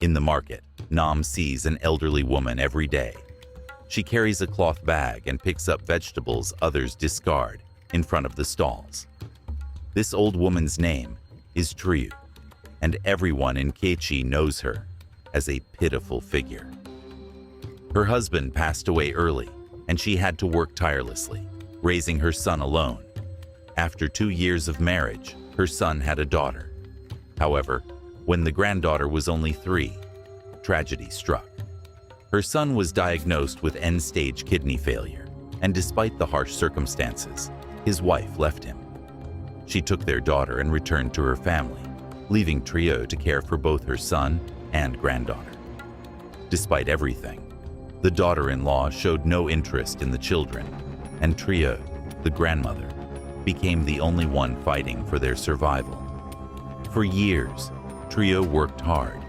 In the market, Nam sees an elderly woman every day. She carries a cloth bag and picks up vegetables others discard in front of the stalls. This old woman's name is Trieu, and everyone in Keichi knows her as a pitiful figure. Her husband passed away early, and she had to work tirelessly, raising her son alone. After 2 years of marriage, her son had a daughter. However, when the granddaughter was only 3, tragedy struck. Her son was diagnosed with end-stage kidney failure, and despite the harsh circumstances, his wife left him. She took their daughter and returned to her family, leaving Trieu to care for both her son and granddaughter. Despite everything, the daughter-in-law showed no interest in the children, and Trieu, the grandmother, became the only one fighting for their survival. For years, Trieu worked hard,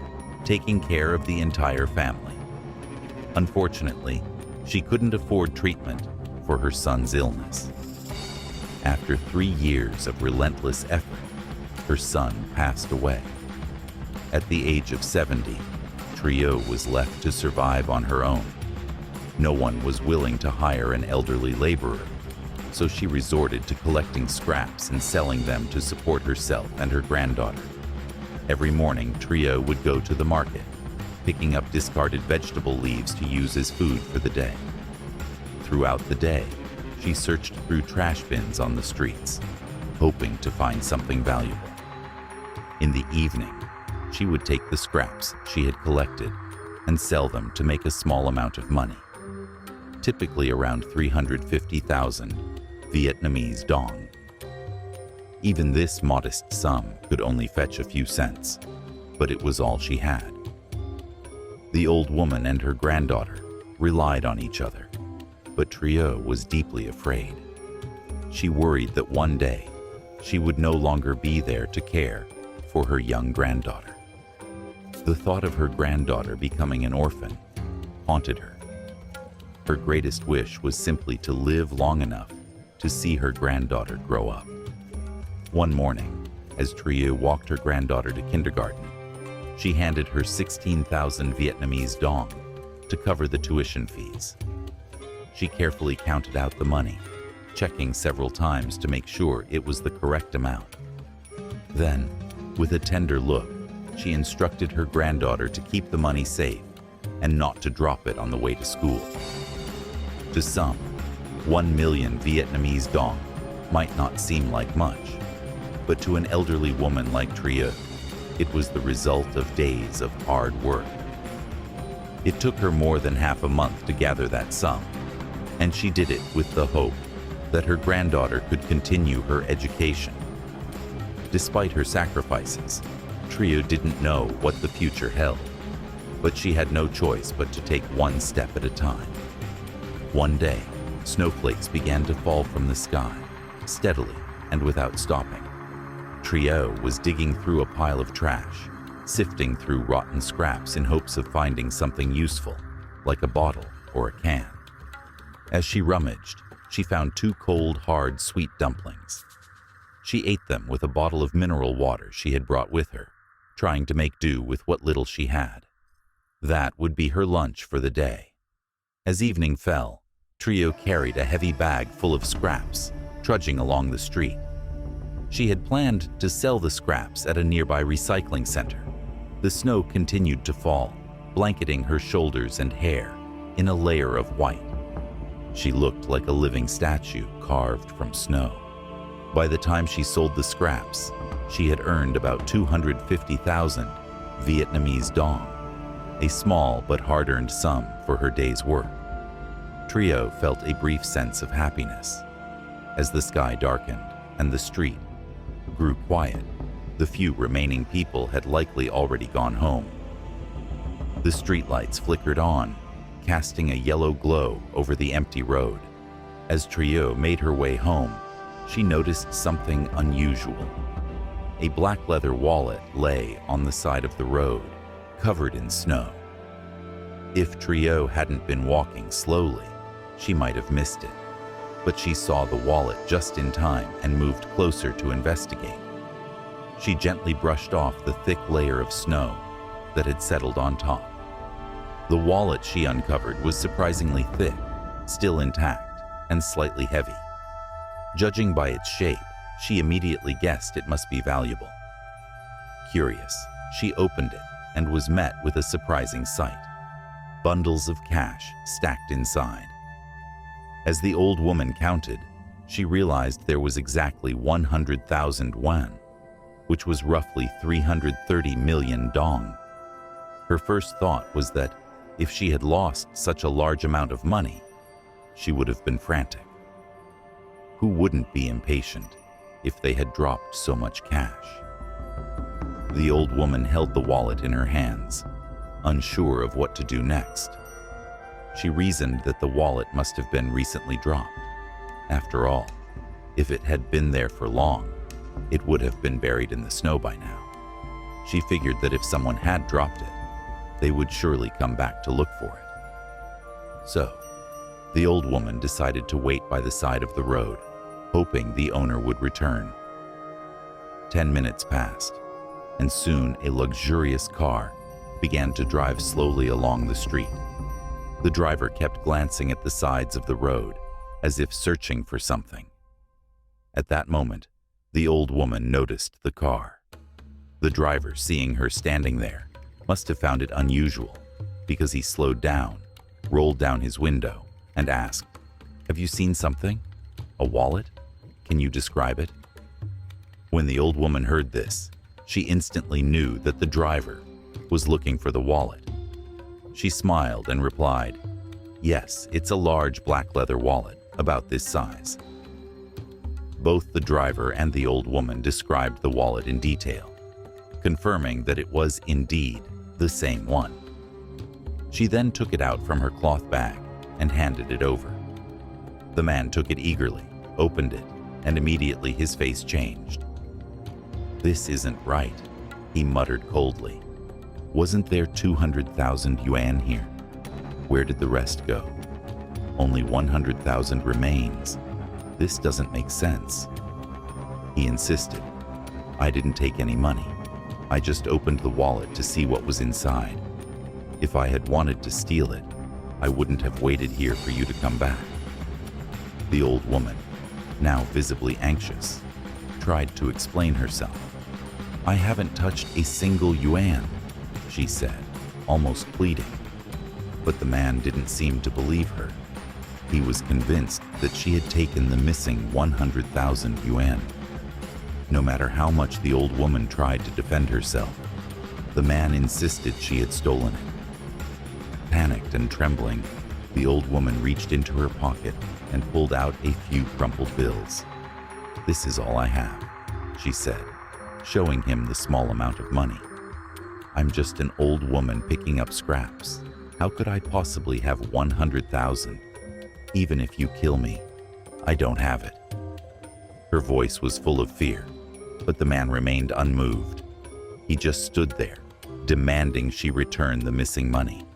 taking care of the entire family. Unfortunately, she couldn't afford treatment for her son's illness. After 3 years of relentless effort, her son passed away. At the age of 70, Trieu was left to survive on her own. No one was willing to hire an elderly laborer, so she resorted to collecting scraps and selling them to support herself and her granddaughter. Every morning, Trieu would go to the market, picking up discarded vegetable leaves to use as food for the day. Throughout the day, she searched through trash bins on the streets, hoping to find something valuable. In the evening, she would take the scraps she had collected and sell them to make a small amount of money, typically around 350,000 Vietnamese dong. Even this modest sum could only fetch a few cents, but it was all she had. The old woman and her granddaughter relied on each other, but Trieu was deeply afraid. She worried that one day she would no longer be there to care for her young granddaughter. The thought of her granddaughter becoming an orphan haunted her. Her greatest wish was simply to live long enough to see her granddaughter grow up. One morning, as Trieu walked her granddaughter to kindergarten, she handed her 16,000 Vietnamese dong to cover the tuition fees. She carefully counted out the money, checking several times to make sure it was the correct amount. Then, with a tender look, she instructed her granddaughter to keep the money safe and not to drop it on the way to school. To some, 1 million Vietnamese dong might not seem like much, but to an elderly woman like Trieu, it was the result of days of hard work. It took her more than half a month to gather that sum, and she did it with the hope that her granddaughter could continue her education. Despite her sacrifices, Trieu didn't know what the future held, but she had no choice but to take one step at a time. One day, snowflakes began to fall from the sky, steadily and without stopping. Trieu was digging through a pile of trash, sifting through rotten scraps in hopes of finding something useful, like a bottle or a can. As she rummaged, she found 2 cold, hard, sweet dumplings. She ate them with a bottle of mineral water she had brought with her, trying to make do with what little she had. That would be her lunch for the day. As evening fell, Trieu carried a heavy bag full of scraps, trudging along the street. She had planned to sell the scraps at a nearby recycling center. The snow continued to fall, blanketing her shoulders and hair in a layer of white. She looked like a living statue carved from snow. By the time she sold the scraps, she had earned about 250,000 Vietnamese dong, a small but hard-earned sum for her day's work. Trieu felt a brief sense of happiness. As the sky darkened and the street grew quiet, the few remaining people had likely already gone home. The streetlights flickered on, casting a yellow glow over the empty road. As Trieu made her way home, she noticed something unusual. A black leather wallet lay on the side of the road, covered in snow. If Trieu hadn't been walking slowly, she might have missed it, but she saw the wallet just in time and moved closer to investigate. She gently brushed off the thick layer of snow, that had settled on top. The wallet she uncovered was surprisingly thick, still intact, and slightly heavy. Judging by its shape, she immediately guessed it must be valuable. Curious, she opened it and was met with a surprising sight: bundles of cash stacked inside. As the old woman counted, she realized there was exactly 100,000 yuan, which was roughly 330 million dong. Her first thought was that if she had lost such a large amount of money, she would have been frantic. Who wouldn't be impatient if they had dropped so much cash? The old woman held the wallet in her hands, unsure of what to do next. She reasoned that the wallet must have been recently dropped. After all, if it had been there for long, it would have been buried in the snow by now. She figured that if someone had dropped it, they would surely come back to look for it. So, the old woman decided to wait by the side of the road, hoping the owner would return. 10 minutes passed, and soon a luxurious car began to drive slowly along the street. The driver kept glancing at the sides of the road, as if searching for something. At that moment, the old woman noticed the car. The driver, seeing her standing there, must have found it unusual, because he slowed down, rolled down his window, and asked, "Have you seen something? A wallet? Can you describe it?" When the old woman heard this, she instantly knew that the driver was looking for the wallet. She smiled and replied, "Yes, it's a large black leather wallet, about this size." Both the driver and the old woman described the wallet in detail, confirming that it was indeed the same one. She then took it out from her cloth bag and handed it over. The man took it eagerly, opened it, and immediately his face changed. "This isn't right," he muttered coldly. "Wasn't there 200,000 yuan here? Where did the rest go? Only 100,000 remains. This doesn't make sense." He insisted, "I didn't take any money. I just opened the wallet to see what was inside. If I had wanted to steal it, I wouldn't have waited here for you to come back." The old woman, now visibly anxious, tried to explain herself. "I haven't touched a single yuan," she said, almost pleading. But the man didn't seem to believe her. He was convinced that she had taken the missing 100,000 yuan. No matter how much the old woman tried to defend herself, the man insisted she had stolen it. Panicked and trembling, the old woman reached into her pocket and pulled out a few crumpled bills. "This is all I have," she said, showing him the small amount of money. "I'm just an old woman picking up scraps. How could I possibly have 100,000? Even if you kill me, I don't have it." Her voice was full of fear, but the man remained unmoved. He just stood there, demanding she return the missing money.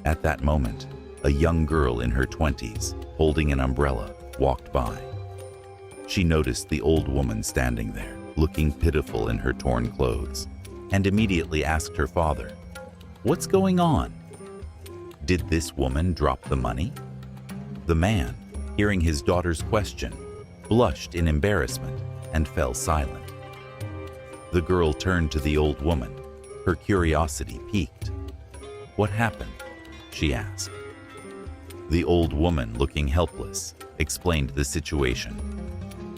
At that moment, a young girl in her 20s, holding an umbrella, walked by. She noticed the old woman standing there, looking pitiful in her torn clothes, and immediately asked her father, "What's going on? Did this woman drop the money?" The man, hearing his daughter's question, blushed in embarrassment and fell silent. The girl turned to the old woman, her curiosity piqued. "What happened?" she asked. The old woman, looking helpless, explained the situation.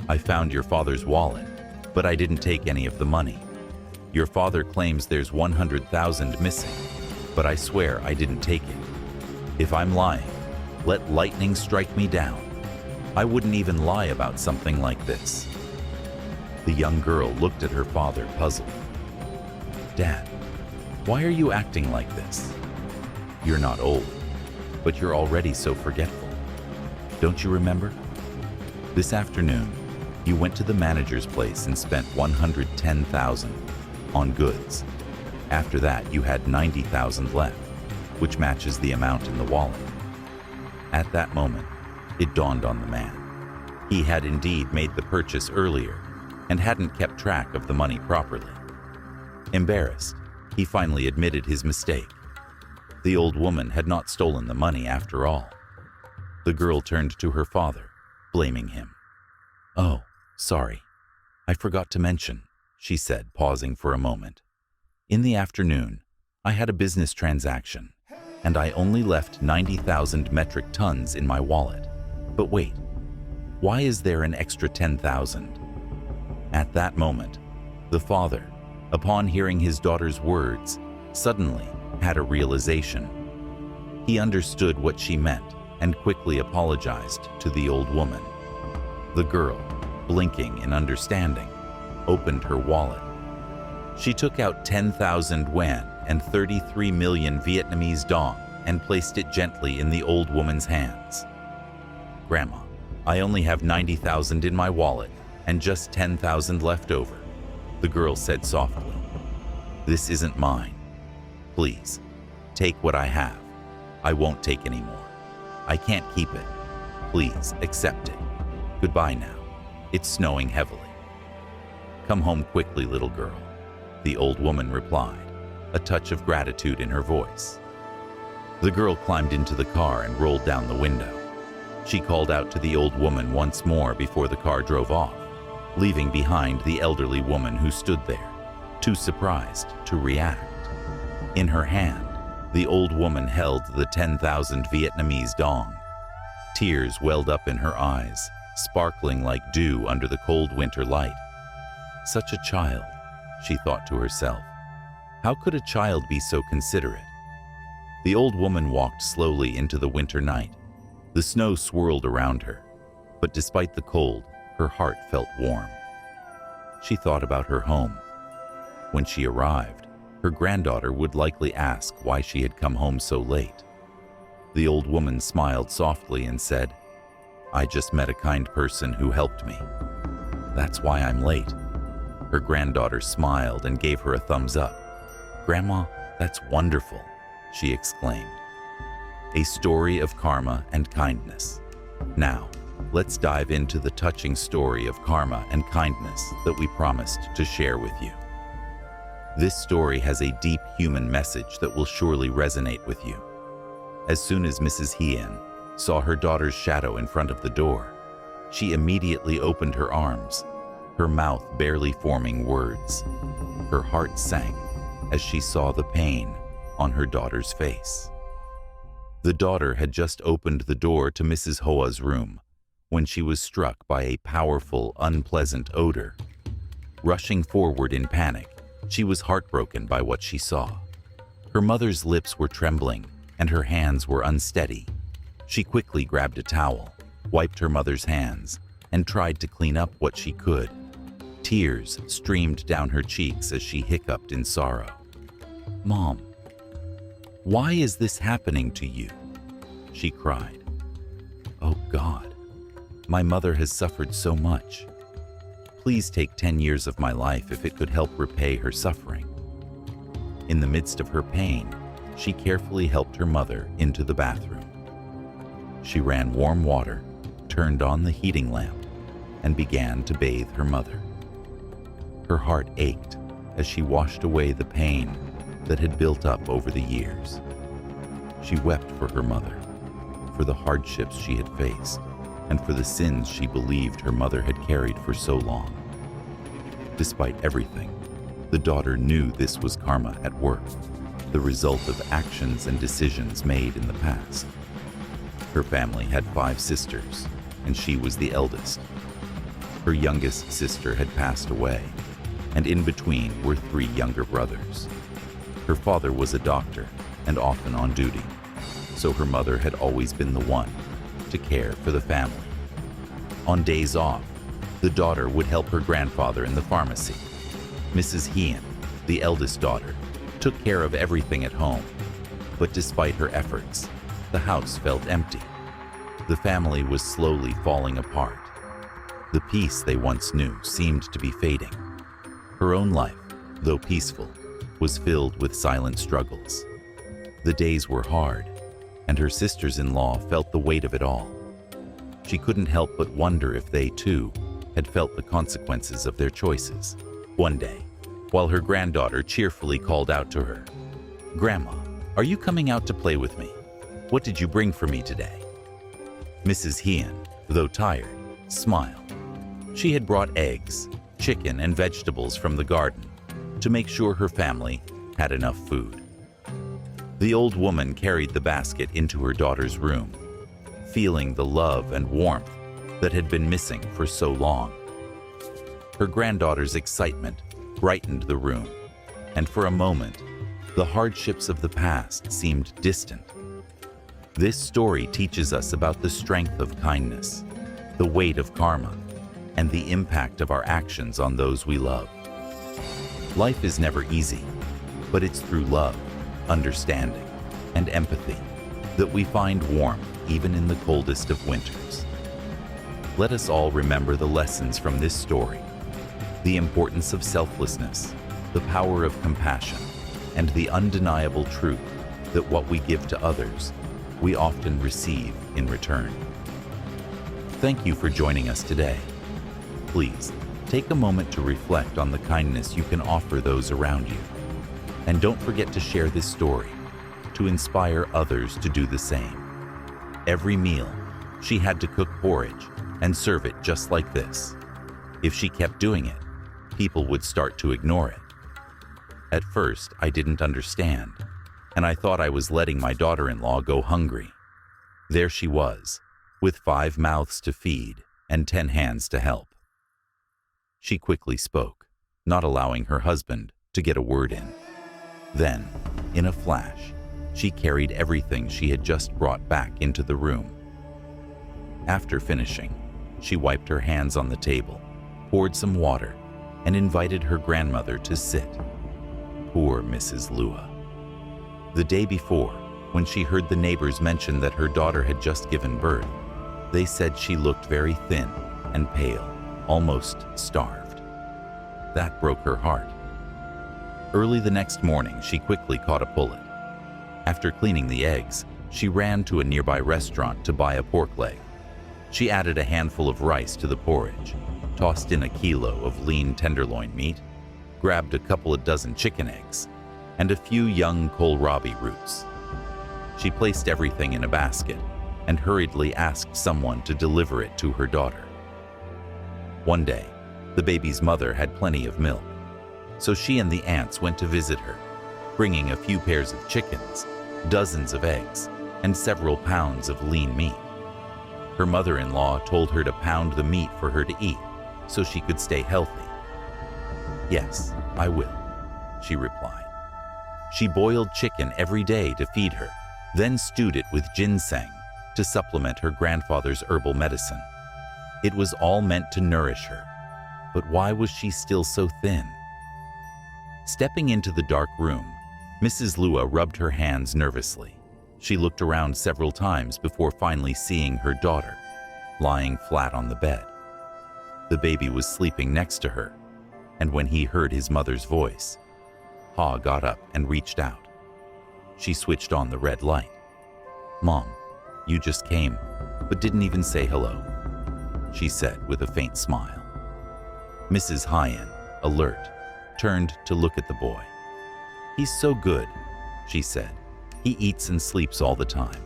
"I found your father's wallet, but I didn't take any of the money. Your father claims there's 100,000 missing, but I swear I didn't take it. If I'm lying, let lightning strike me down. I wouldn't even lie about something like this." The young girl looked at her father, puzzled. "Dad, why are you acting like this? You're not old, but you're already so forgetful. Don't you remember? This afternoon, you went to the manager's place and spent 110,000 on goods. After that, you had 90,000 left, which matches the amount in the wallet." At that moment, it dawned on the man. He had indeed made the purchase earlier and hadn't kept track of the money properly. Embarrassed, He finally admitted his mistake. The old woman had not stolen the money after all. The girl turned to her father, blaming him. "Oh, sorry. I forgot to mention," she said, pausing for a moment. "In the afternoon, I had a business transaction, and I only left 90,000 metric tons in my wallet. But wait, why is there an extra 10,000? At that moment, the father, upon hearing his daughter's words, suddenly had a realization. He understood what she meant and quickly apologized to the old woman. The girl, blinking in understanding, opened her wallet. She took out 10,000 yuan and 33 million Vietnamese dong and placed it gently in the old woman's hands. "Grandma, I only have 90,000 in my wallet and just 10,000 left over," the girl said softly. "This isn't mine. Please, take what I have. I won't take any more. I can't keep it. Please accept it. Goodbye now. It's snowing heavily." "Come home quickly, little girl," the old woman replied, a touch of gratitude in her voice. The girl climbed into the car and rolled down the window. She called out to the old woman once more before the car drove off, leaving behind the elderly woman who stood there, too surprised to react. In her hand, the old woman held the 10,000 Vietnamese dong. Tears welled up in her eyes, sparkling like dew under the cold winter light. Such a child, she thought to herself. How could a child be so considerate? The old woman walked slowly into the winter night. The snow swirled around her, but despite the cold, her heart felt warm. She thought about her home. When she arrived, her granddaughter would likely ask why she had come home so late. The old woman smiled softly and said, "I just met a kind person who helped me. That's why I'm late." Her granddaughter smiled and gave her a thumbs up. "Grandma, that's wonderful," she exclaimed. A story of karma and kindness. Now, let's dive into the touching story of karma and kindness that we promised to share with you. This story has a deep human message that will surely resonate with you. As soon as Mrs. Hien saw her daughter's shadow in front of the door, she immediately opened her arms, her mouth barely forming words. Her heart sank as she saw the pain on her daughter's face. The daughter had just opened the door to Mrs. Hoa's room when she was struck by a powerful, unpleasant odor. Rushing forward in panic, she was heartbroken by what she saw. Her mother's lips were trembling and her hands were unsteady. She quickly grabbed a towel, wiped her mother's hands, and tried to clean up what she could. Tears streamed down her cheeks as she hiccuped in sorrow. "Mom, why is this happening to you?" she cried. "Oh God, my mother has suffered so much. Please take 10 years of my life if it could help repay her suffering." In the midst of her pain, she carefully helped her mother into the bathroom. She ran warm water, turned on the heating lamp, and began to bathe her mother. Her heart ached as she washed away the pain that had built up over the years. She wept for her mother, for the hardships she had faced, and for the sins she believed her mother had carried for so long. Despite everything, the daughter knew this was karma at work, the result of actions and decisions made in the past. Her family had 5 sisters, and she was the eldest. Her youngest sister had passed away, and in between were 3 younger brothers. Her father was a doctor and often on duty, so her mother had always been the one to care for the family. On days off, the daughter would help her grandfather in the pharmacy. Mrs. Hien, the eldest daughter, took care of everything at home, but despite her efforts, the house felt empty. The family was slowly falling apart. The peace they once knew seemed to be fading. Her own life, though peaceful, was filled with silent struggles. The days were hard, and her sisters-in-law felt the weight of it all. She couldn't help but wonder if they, too, had felt the consequences of their choices. One day, while her granddaughter cheerfully called out to her, "Grandma, are you coming out to play with me? What did you bring for me today?" Mrs. Hien, though tired, smiled. She had brought eggs, chicken, and vegetables from the garden to make sure her family had enough food. The old woman carried the basket into her daughter's room, feeling the love and warmth that had been missing for so long. Her granddaughter's excitement brightened the room, and for a moment, the hardships of the past seemed distant. This story teaches us about the strength of kindness, the weight of karma, and the impact of our actions on those we love. Life is never easy, but it's through love, understanding, and empathy that we find warmth even in the coldest of winters. Let us all remember the lessons from this story: the importance of selflessness, the power of compassion, and the undeniable truth that what we give to others, we often receive in return. Thank you for joining us today. Please, take a moment to reflect on the kindness you can offer those around you. And don't forget to share this story to inspire others to do the same. Every meal, she had to cook porridge and serve it just like this. If she kept doing it, people would start to ignore it. At first, I didn't understand, and I thought I was letting my daughter-in-law go hungry. There she was, with 5 mouths to feed and 10 hands to help. She quickly spoke, not allowing her husband to get a word in. Then, in a flash, she carried everything she had just brought back into the room. After finishing, she wiped her hands on the table, poured some water, and invited her grandmother to sit. Poor Mrs. Lua. The day before, when she heard the neighbors mention that her daughter had just given birth, they said she looked very thin and pale, almost starved. That broke her heart. Early the next morning, she quickly caught a pullet. After cleaning the eggs, she ran to a nearby restaurant to buy a pork leg. She added a handful of rice to the porridge, tossed in a kilo of lean tenderloin meat, grabbed a couple of dozen chicken eggs, and a few young kohlrabi roots. She placed everything in a basket and hurriedly asked someone to deliver it to her daughter. One day, the baby's mother had plenty of milk, so she and the aunts went to visit her, bringing a few pairs of chickens, dozens of eggs, and several pounds of lean meat. Her mother-in-law told her to pound the meat for her to eat so she could stay healthy. "Yes, I will," she replied. She boiled chicken every day to feed her, then stewed it with ginseng to supplement her grandfather's herbal medicine. It was all meant to nourish her, but why was she still so thin? Stepping into the dark room, Mrs. Lua rubbed her hands nervously. She looked around several times before finally seeing her daughter, lying flat on the bed. The baby was sleeping next to her, and when he heard his mother's voice, Ha got up and reached out. She switched on the red light. "Mom, you just came, but didn't even say hello," she said with a faint smile. Mrs. Hien, alert, turned to look at the boy. "He's so good," she said. "He eats and sleeps all the time."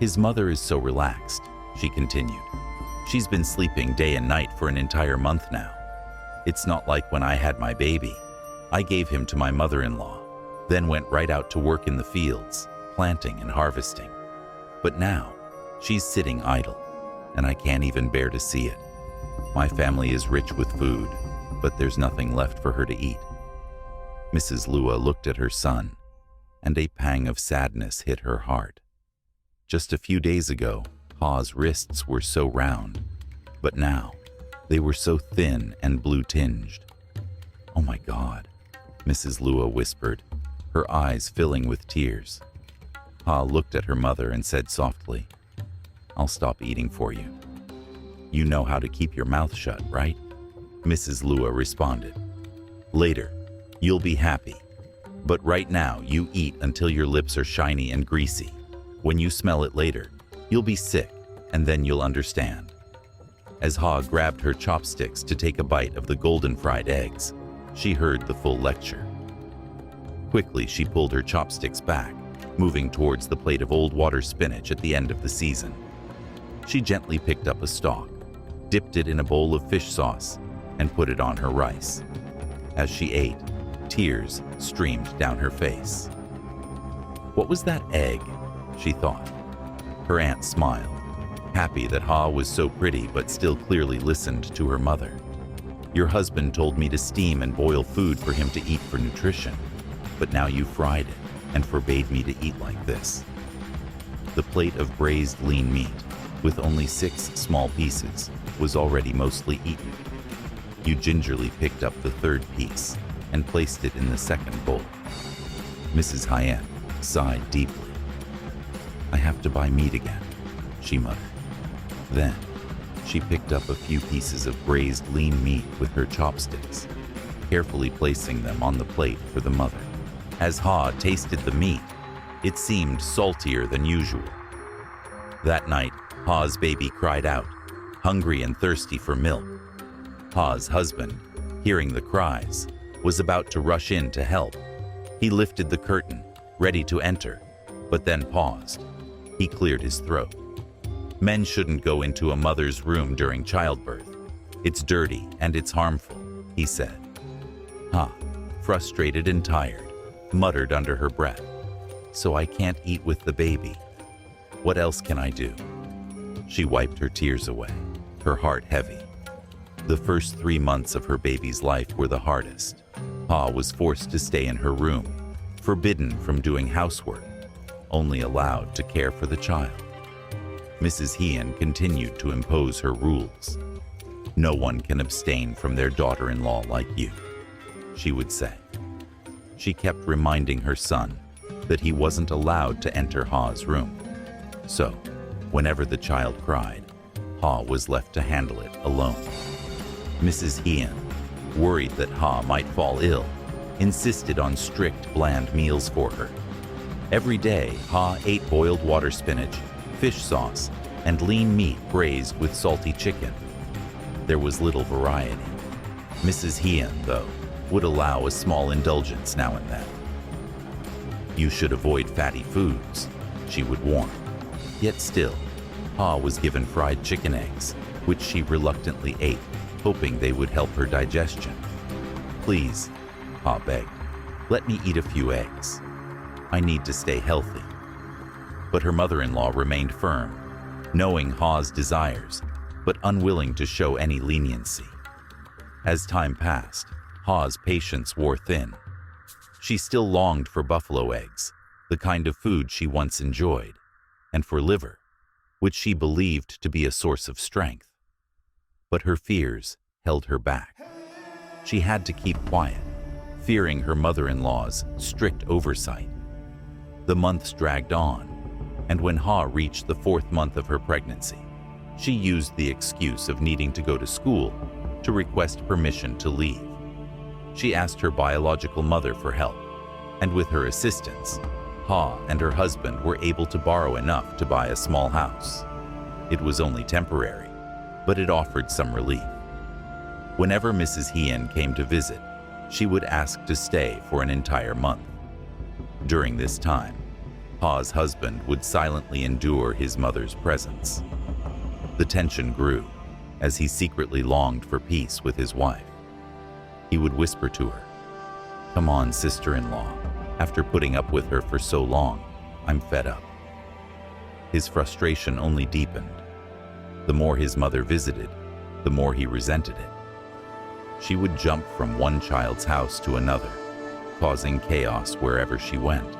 "His mother is so relaxed," she continued. "She's been sleeping day and night for an entire month now. It's not like when I had my baby. I gave him to my mother-in-law, then went right out to work in the fields, planting and harvesting. But now, she's sitting idle, and I can't even bear to see it. My family is rich with food, but there's nothing left for her to eat." Mrs. Lua looked at her son, and a pang of sadness hit her heart. Just a few days ago, Ha's wrists were so round, but now they were so thin and blue-tinged. "Oh my God," Mrs. Lua whispered, her eyes filling with tears. Ha looked at her mother and said softly, "I'll stop eating for you. You know how to keep your mouth shut, right?" Mrs. Lua responded, "Later, you'll be happy. But right now, you eat until your lips are shiny and greasy. When you smell it later, you'll be sick, and then you'll understand." As Ha grabbed her chopsticks to take a bite of the golden fried eggs, She heard the full lecture. Quickly, she pulled her chopsticks back, moving towards the plate of old water spinach at the end of the season. She gently picked up a stalk, dipped it in a bowl of fish sauce, and put it on her rice. As she ate, tears streamed down her face. What was that egg? She thought. Her aunt smiled, happy that Ha was so pretty but still clearly listened to her mother. Your husband told me to steam and boil food for him to eat for nutrition, but now you fried it and forbade me to eat like this. The plate of braised lean meat, with only 6 small pieces, was already mostly eaten. You gingerly picked up the 3rd piece and placed it in the 2nd bowl. Mrs. Hyen sighed deeply. I have to buy meat again, she muttered. Then, she picked up a few pieces of braised lean meat with her chopsticks, carefully placing them on the plate for the mother. As Ha tasted the meat, it seemed saltier than usual. That night, Ha's baby cried out, hungry and thirsty for milk. Ha's husband, hearing the cries, was about to rush in to help. He lifted the curtain, ready to enter, but then paused. He cleared his throat. Men shouldn't go into a mother's room during childbirth. It's dirty and it's harmful, he said. Ha, frustrated and tired, muttered under her breath. So I can't eat with the baby. What else can I do? She wiped her tears away, her heart heavy. The first 3 months of her baby's life were the hardest. Ha was forced to stay in her room, forbidden from doing housework, only allowed to care for the child. Mrs. Hyen continued to impose her rules. No one can abstain from their daughter-in-law like you, she would say. She kept reminding her son that he wasn't allowed to enter Ha's room. So, whenever the child cried, Ha was left to handle it alone. Mrs. Hyen, worried that Ha might fall ill, insisted on strict, bland meals for her. Every day, Ha ate boiled water spinach, fish sauce, and lean meat braised with salty chicken. There was little variety. Mrs. Hyen, though, would allow a small indulgence now and then. You should avoid fatty foods, she would warn. Yet still, Ha was given fried chicken eggs, which she reluctantly ate, hoping they would help her digestion. Please, Ha begged, let me eat a few eggs. I need to stay healthy. But her mother-in-law remained firm, knowing Ha's desires, but unwilling to show any leniency. As time passed, Ha's patience wore thin. She still longed for buffalo eggs, the kind of food she once enjoyed, and for liver, which she believed to be a source of strength. But her fears held her back. She had to keep quiet, fearing her mother-in-law's strict oversight. The months dragged on, and when Ha reached the 4th month of her pregnancy, she used the excuse of needing to go to school to request permission to leave. She asked her biological mother for help, and with her assistance, Ha and her husband were able to borrow enough to buy a small house. It was only temporary, but it offered some relief. Whenever Mrs. Hyen came to visit, she would ask to stay for an entire month. During this time, Ha's husband would silently endure his mother's presence. The tension grew as he secretly longed for peace with his wife. He would whisper to her, "Come on, sister-in-law. After putting up with her for so long, I'm fed up." His frustration only deepened. The more his mother visited, the more he resented it. She would jump from one child's house to another, causing chaos wherever she went.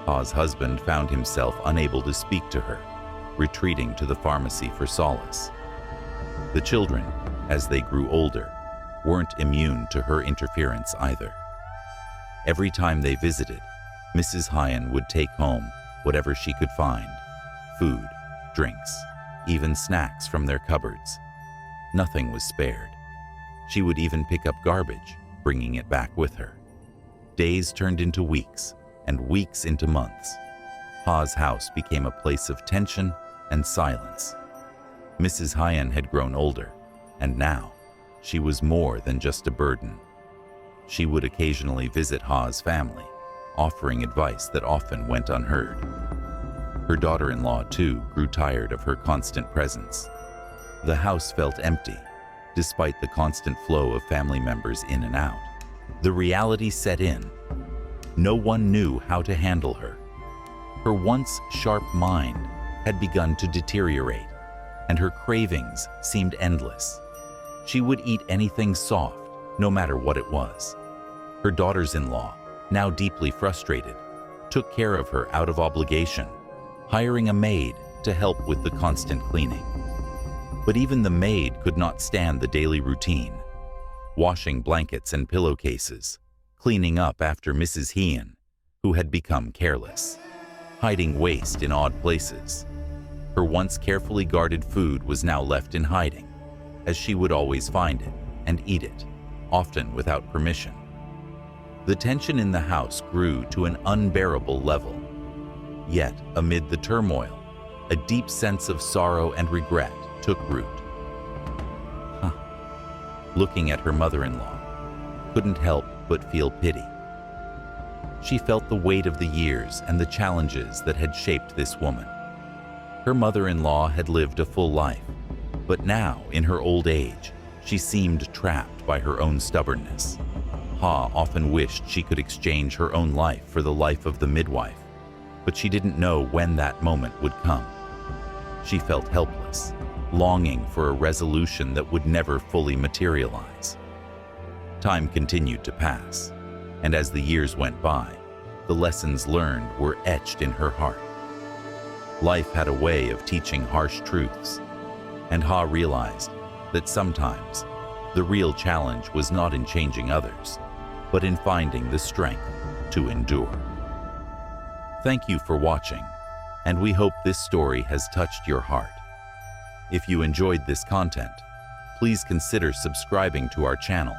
Ha's husband found himself unable to speak to her, retreating to the pharmacy for solace. The children, as they grew older, weren't immune to her interference either. Every time they visited, Mrs. Hyen would take home whatever she could find: food, drinks, even snacks from their cupboards. Nothing was spared. She would even pick up garbage, bringing it back with her. Days turned into weeks, and weeks into months. Ha's house became a place of tension and silence. Mrs. Hyen had grown older, and now she was more than just a burden. She would occasionally visit Ha's family, offering advice that often went unheard. Her daughter-in-law, too, grew tired of her constant presence. The house felt empty, despite the constant flow of family members in and out. The reality set in. No one knew how to handle her. Her once sharp mind had begun to deteriorate, and her cravings seemed endless. She would eat anything soft, no matter what it was. Her daughters-in-law, now deeply frustrated, took care of her out of obligation, hiring a maid to help with the constant cleaning. But even the maid could not stand the daily routine, washing blankets and pillowcases, cleaning up after Mrs. Hean, who had become careless, hiding waste in odd places. Her once carefully guarded food was now left in hiding, as she would always find it and eat it, often without permission. The tension in the house grew to an unbearable level. Yet, amid the turmoil, a deep sense of sorrow and regret took root. Looking at her mother-in-law, couldn't help but feel pity. She felt the weight of the years and the challenges that had shaped this woman. Her mother-in-law had lived a full life, but now, in her old age, she seemed trapped by her own stubbornness. Ha often wished she could exchange her own life for the life of the midwife, but she didn't know when that moment would come. She felt helpless, longing for a resolution that would never fully materialize. Time continued to pass, and as the years went by, the lessons learned were etched in her heart. Life had a way of teaching harsh truths, and Ha realized that sometimes the real challenge was not in changing others, but in finding the strength to endure. Thank you for watching, and we hope this story has touched your heart. If you enjoyed this content, please consider subscribing to our channel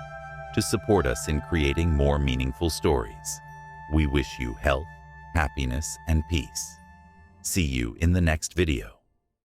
to support us in creating more meaningful stories. We wish you health, happiness, and peace. See you in the next video.